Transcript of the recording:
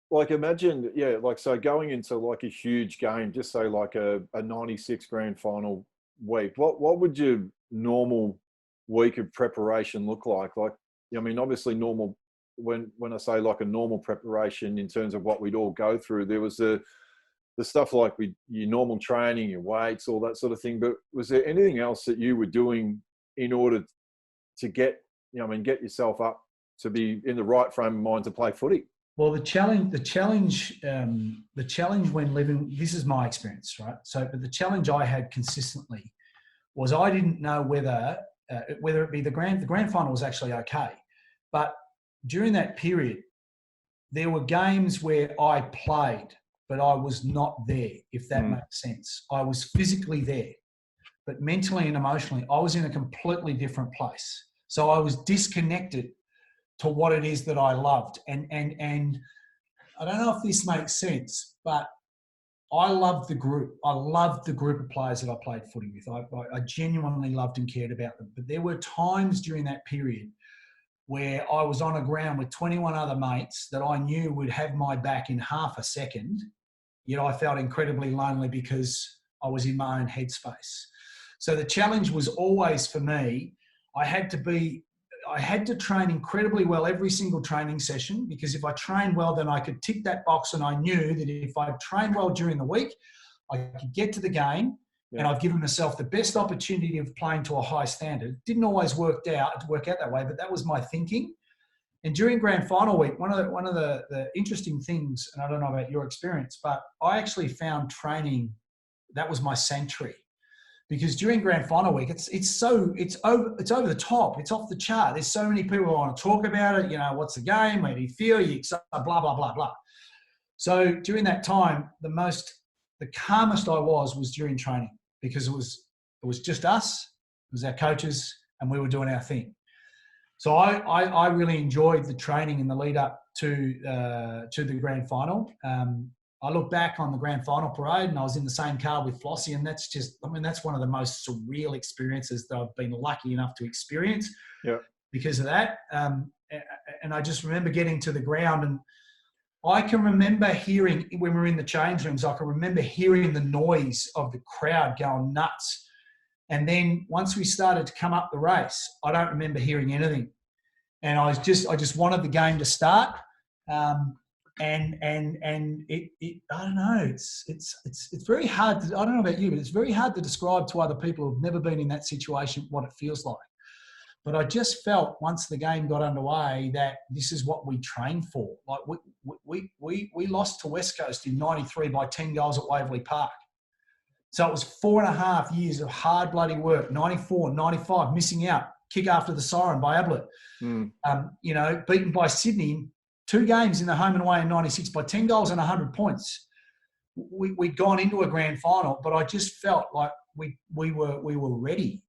like imagine, yeah, like so going into like a huge game, just say like a 96 grand final week. What would your normal week of preparation look like? Like, I mean, obviously normal. When I say like a normal preparation in terms of what we'd all go through, there was the stuff like your normal training, your weights, all that sort of thing. But was there anything else that you were doing in order to get, get yourself up to be in the right frame of mind to play footy? Well, the challenge when living, this is my experience, right? So, but the challenge I had consistently was I didn't know whether it be the grand final was actually okay, but during that period, there were games where I played, but I was not there, if that makes sense. I was physically there, but mentally and emotionally, I was in a completely different place. So I was disconnected to what it is that I loved. And I don't know if this makes sense, but I loved the group. I loved the group of players that I played footy with. I genuinely loved and cared about them. But there were times during that period where I was on a ground with 21 other mates that I knew would have my back in half a second, yet I felt incredibly lonely because I was in my own headspace. So the challenge was always for me, I had to train incredibly well every single training session, because if I trained well, then I could tick that box, and I knew that if I trained well during the week, I could get to the game and I've given myself the best opportunity of playing to a high standard. It didn't always work out that way, but that was my thinking. And during grand final week, one of the interesting things, and I don't know about your experience, but I actually found training, that was my sanctuary. Because during grand final week, it's over the top. It's off the chart. There's so many people who want to talk about it. What's the game? Where do you feel? Blah, blah, blah, blah. So during that time, the calmest I was during training, because it was just us, it was our coaches, and we were doing our thing. So I really enjoyed the training in the lead up to the grand final. I look back on the grand final parade, and I was in the same car with Flossie, and that's one of the most surreal experiences that I've been lucky enough to experience because of that. And I just remember getting to the ground, and I can remember hearing, when we were in the change rooms, I can remember hearing the noise of the crowd going nuts. And then once we started to come up the race, I don't remember hearing anything. And I just wanted the game to start. And it I don't know, it's very hard to, I don't know about you, but it's very hard to describe to other people who've never been in that situation what it feels like. But I just felt once the game got underway that this is what we trained for. Like we lost to West Coast in 93 by 10 goals at Waverley Park. So it was 4.5 years of hard bloody work. 94, 95, missing out, kick after the siren by Ablett. Beaten by Sydney 2 games in the home and away in 96 by 10 goals and 100 points. We'd gone into a grand final, but I just felt like we were ready.